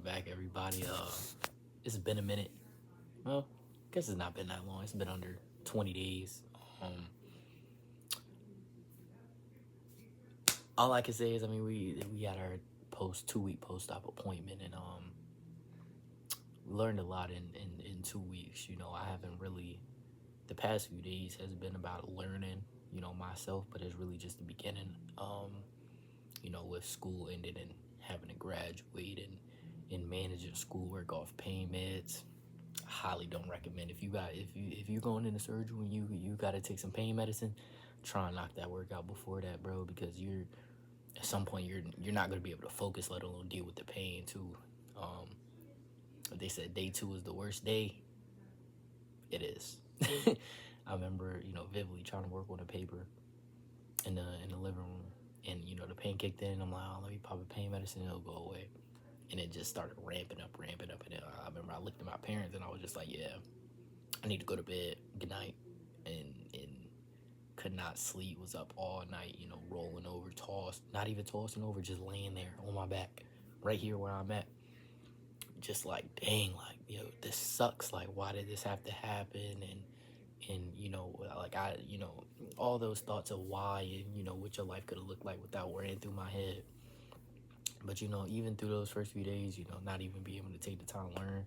back, everybody. It's been a minute. Well, I guess it's not been that long. It's been under 20 days. Um, all I can say is, I mean, we had our 2 week post op appointment, and we learned a lot in 2 weeks. I haven't really the past few days has been about learning, myself, but it's really just the beginning. With school ended and having to graduate and managing schoolwork off pain meds. Highly don't recommend if you're going into surgery and you got to take some pain medicine. Try and knock that work out before that, bro, because you're at some point you're not gonna be able to focus, let alone deal with the pain too. Um, they said day 2 is the worst day. It is. I remember vividly trying to work on a paper in the living room, and the pain kicked in. I'm like, oh, let me pop a pain medicine, it'll go away. And it just started ramping up. And I remember I looked at my parents and I was just like, yeah, I need to go to bed. Good night. And could not sleep. Was up all night, rolling over, not even tossing over, just laying there on my back, right here where I'm at. Just like, dang, like, this sucks. Like, why did this have to happen? And like all those thoughts of why and what your life could have looked like without running through my head. But even through those first few days, not even being able to take the time to learn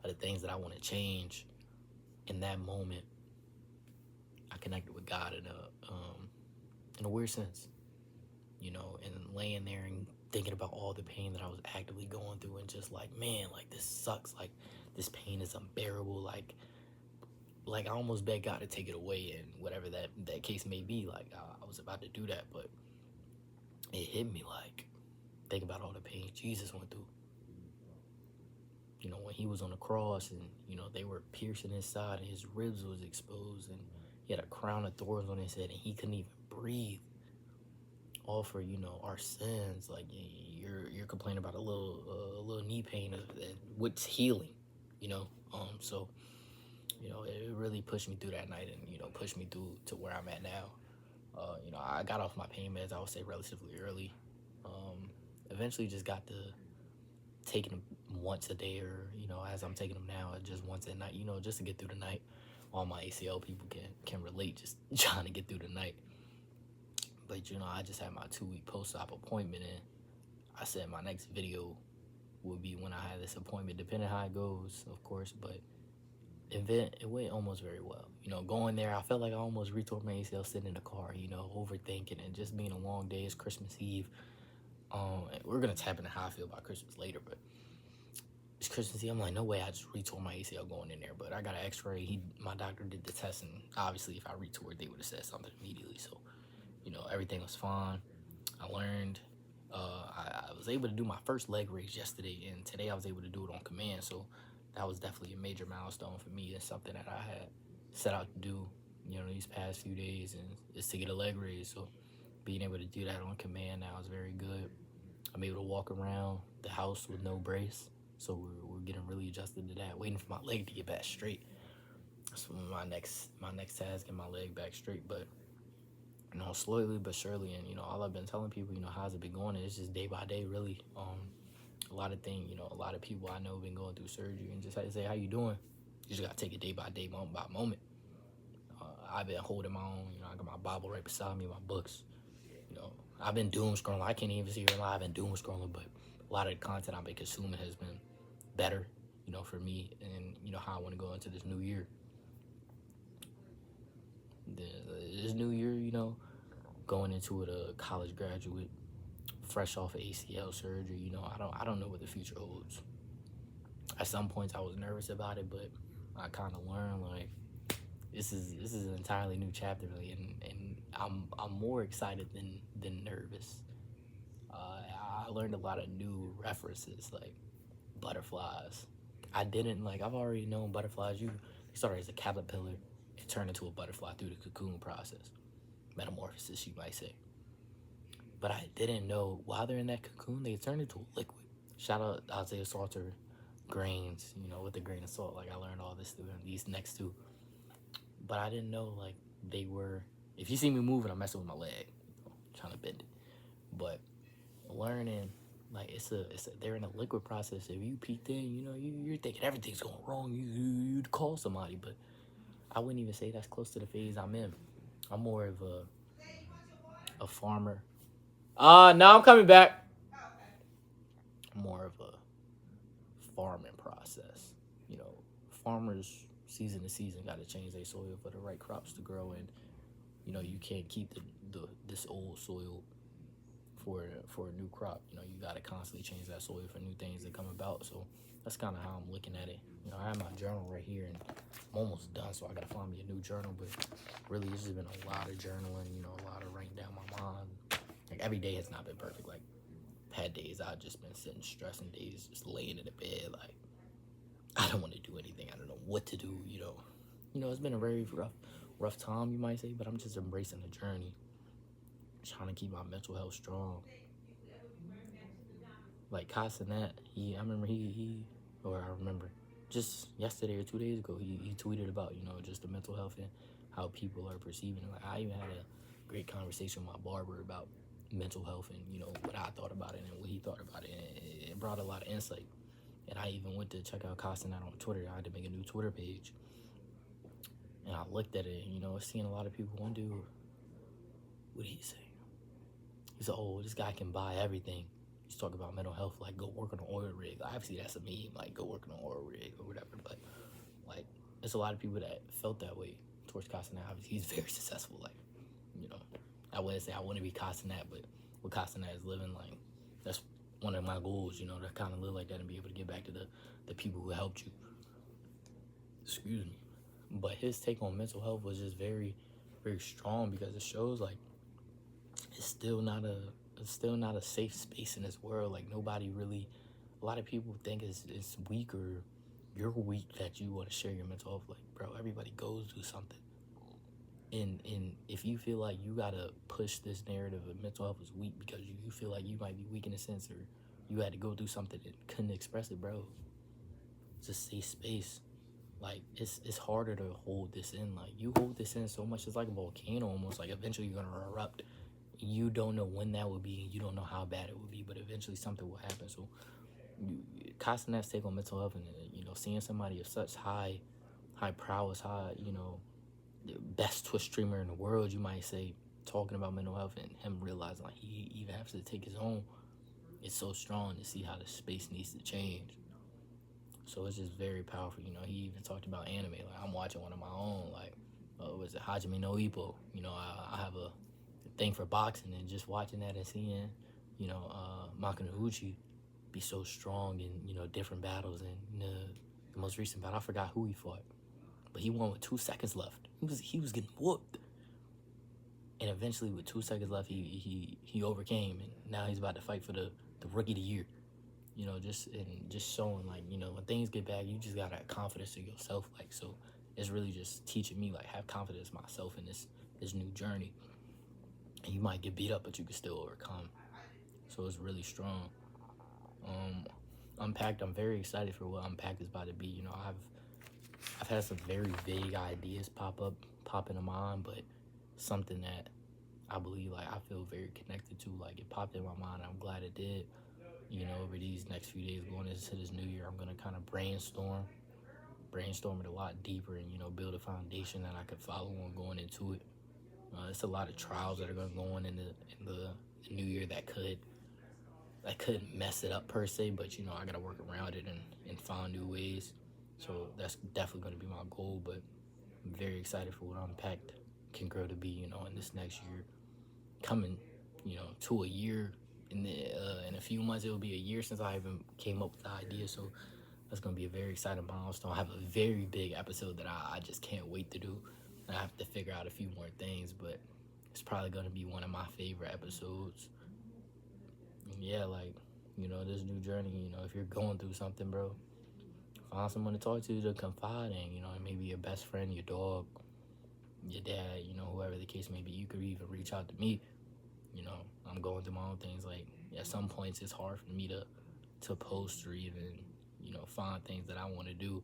the things that I want to change. In that moment, I connected with God in a weird sense, and laying there and thinking about all the pain that I was actively going through, and just like, man, like, this sucks. Like, this pain is unbearable. Like I almost begged God to take it away, and whatever that case may be. Like, I was about to do that, but it hit me like, think about all the pain Jesus went through. When he was on the cross, and they were piercing his side and his ribs was exposed, and he had a crown of thorns on his head, and he couldn't even breathe, all for our sins. Like, you're complaining about a little knee pain of what's healing, so it really pushed me through that night, and pushed me through to where I'm at now. I got off my pain meds, I would say, relatively early. Eventually just got to taking them once a day, or as I'm taking them now, just once at night, just to get through the night. All my ACL people can relate, just trying to get through the night. But I just had my 2 week post-op appointment, and I said my next video would be when I had this appointment, depending how it goes, of course. But it went almost very well. Going there, I felt like I almost retore my ACL sitting in the car, overthinking, and just being a long day. It's Christmas Eve. We're gonna tap into how I feel about Christmas later, but it's Christmas Eve. I'm like, no way, I just retore my ACL going in there. But I got an X-ray. My doctor did the test, and obviously, if I retore it, they would have said something immediately. So, everything was fine. I learned. I was able to do my first leg raise yesterday, and today I was able to do it on command. So that was definitely a major milestone for me. It's something that I had set out to do, these past few days, and is to get a leg raise. So being able to do that on command now is very good. I'm able to walk around the house with no brace, so we're getting really adjusted to that. Waiting for my leg to get back straight. So my next task, get my leg back straight. But slowly but surely, and all I've been telling people, how's it been going? And it's just day by day, really. A lot of things, a lot of people I know have been going through surgery, and just had to say, how you doing? You just gotta take it day by day, moment by moment. I've been holding my own. I got my Bible right beside me, my books. I've been doom scrolling. I can't even see her live and doom scrolling, but a lot of the content I've been consuming has been better, for me, and how I want to go into this new year. This new year, going into it, a college graduate, fresh off of ACL surgery. I don't know what the future holds. At some points, I was nervous about it, but I kind of learned, like, this is an entirely new chapter, really, and I'm more excited than nervous. I learned a lot of new references, like butterflies. I've already known butterflies. They started as a caterpillar and turned into a butterfly through the cocoon process, metamorphosis, you might say. But I didn't know while they're in that cocoon, they turn into a liquid. Shout out Isaiah Salter grains, with a grain of salt. Like, I learned all this through these next two. But I didn't know, like, they were. If you see me moving, I'm messing with my leg, trying to bend it. But learning Like they're in a liquid process. If you peeked in, you're thinking everything's going wrong. You'd call somebody, but I wouldn't even say that's close to the phase I'm in. I'm more of a farmer. No, I'm coming back. More of a farming process. You know, farmers season to season got to change their soil for the right crops to grow, and you can't keep this old soil for a new crop. You got to constantly change that soil for new things that come about. So that's kind of how I'm looking at it. I have my journal right here, and I'm almost done, so I got to find me a new journal. But really, it's just been a lot of journaling. A lot of writing down my mind. Like every day has not been perfect. Like had days I've just been sitting stressing, days just laying in the bed like I don't want to do anything. I don't know what to do. It's been a very rough time, you might say, but I'm just embracing the journey, trying to keep my mental health strong. Like Casanet, I remember or I remember just yesterday or 2 days ago, he tweeted about, just the mental health and how people are perceiving it. Like I even had a great conversation with my barber about mental health and, what I thought about it and what he thought about it. And it brought a lot of insight. And I even went to check out Casanet on Twitter. I had to make a new Twitter page. And I looked at it and, seeing a lot of people. One dude, what did he say? He said, oh, this guy can buy everything. He's talking about mental health, like go work on an oil rig. Obviously, that's a meme, like go work on an oil rig or whatever. But like, there's a lot of people that felt that way towards Castanet. Obviously, he's very successful. Like, I wouldn't say I want to be Castanet, but what Castanet is living, like, that's one of my goals. To kind of live like that and be able to get back to the people who helped you. Excuse me. But his take on mental health was just very, very strong because it shows like it's still not a safe space in this world. Like nobody really, a lot of people think it's weak or you're weak that you want to share your mental health. Like, bro, everybody goes through something. And if you feel like you gotta push this narrative of mental health is weak because you feel like you might be weak in a sense or you had to go through something and couldn't express it, bro. It's a safe space. Like it's harder to hold this in. Like you hold this in so much, it's like a volcano almost. Like eventually you're gonna erupt. You don't know when that will be, and you don't know how bad it will be, but eventually something will happen. So, Castanet's take on mental health, and seeing somebody of such high prowess, the best Twitch streamer in the world, you might say, talking about mental health, and him realizing like he even has to take his own. It's so strong to see how the space needs to change. So it's just very powerful. He even talked about anime. Like I'm watching one of my own. Like, was it Hajime no Ippo? I have a thing for boxing and just watching that and seeing, Makunoguchi be so strong in, different battles. And the most recent battle, I forgot who he fought, but he won with 2 seconds left. He was getting whooped. And eventually with 2 seconds left, he overcame, and now he's about to fight for the rookie of the year. Just showing like, when things get bad, you just gotta have confidence in yourself. Like, so it's really just teaching me like have confidence in myself in this new journey. And you might get beat up, but you can still overcome. So it's really strong. Unpacked. I'm very excited for what Unpacked is about to be. I've had some very vague ideas pop into mind, but something that I believe like I feel very connected to. Like it popped in my mind. I'm glad it did. Over these next few days going into this new year, I'm gonna kind of brainstorm it a lot deeper, and build a foundation that I could follow on going into it. It's a lot of trials that are going to go on in the new year that could mess it up per se, but I got to work around it and find new ways. So that's definitely going to be my goal. But I'm very excited for what Unpacked can grow to be. In this next year, coming, to a year in a few months, it will be a year since I even came up with the idea. So that's going to be a very exciting milestone. I have a very big episode that I just can't wait to do. I have to figure out a few more things, but it's probably going to be one of my favorite episodes. And yeah, like, this new journey, if you're going through something, bro, find someone to talk to confide in, maybe your best friend, your dog, your dad, whoever the case may be. You could even reach out to me. I'm going through my own things. Like, at some points, it's hard for me to post or even, find things that I want to do.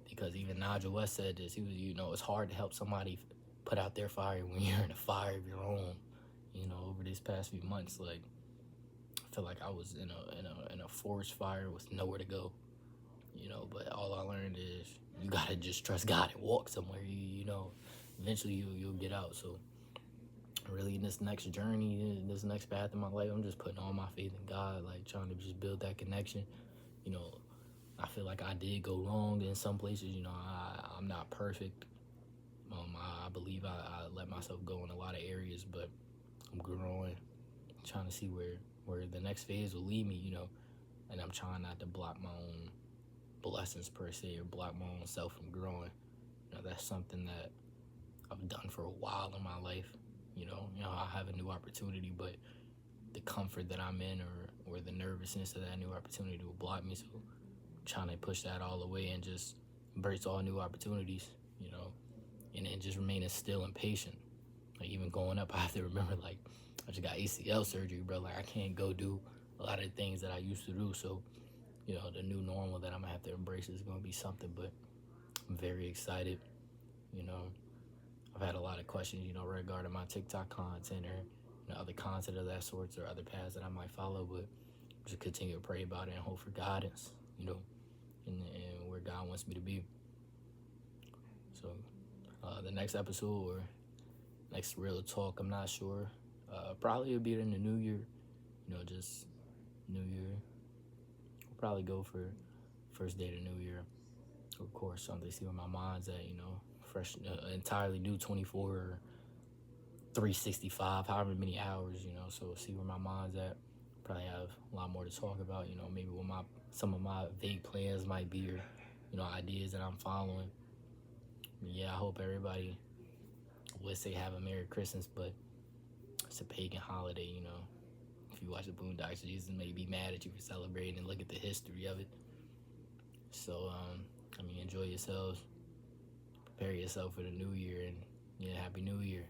Because even Nigel West said this. He was, it's hard to help somebody put out their fire when you're in a fire of your own. Over these past few months, like, feel like I was in a forest fire with nowhere to go, But all I learned is you gotta just trust God and walk somewhere. Eventually you'll get out. So really, in this next journey, in this next path in my life, I'm just putting all my faith in God, like trying to just build that connection. You know, I feel like I did go wrong in some places. I'm not perfect. I believe I let myself go in a lot of areas, but I'm growing, trying to see where the next phase will lead me. And I'm trying not to block my own blessings per se, or block my own self from growing. That's something that I've done for a while in my life. I have a new opportunity, but the comfort that I'm in, or the nervousness of that new opportunity will block me. So I'm trying to push that all away and just embrace all new opportunities, and then just remaining still and patient. Like even going up, I have to remember, like, I just got ACL surgery, bro. Like I can't go do a lot of the things that I used to do. So, the new normal that I'm gonna have to embrace is gonna be something. But I'm very excited. You know, I've had a lot of questions, regarding my TikTok content, or other content of that sorts, or other paths that I might follow. But just continue to pray about it and hope for guidance. And where God wants me to be. So the next episode, or next real talk, I'm not sure. Probably it'll be in the new year. Just new year. We'll probably go for first day of the new year. Of course, something to see where my mind's at. Fresh, entirely new 24 or 365, however many hours. So see where my mind's at. Probably have a lot more to talk about. Maybe what some of my vague plans might be, or ideas that I'm following. Yeah, I hope everybody would say have a Merry Christmas, but it's a pagan holiday. If you watch the Boondocks, Jesus may be mad at you for celebrating, and look at the history of it. So, enjoy yourselves, prepare yourself for the new year, and Happy New Year.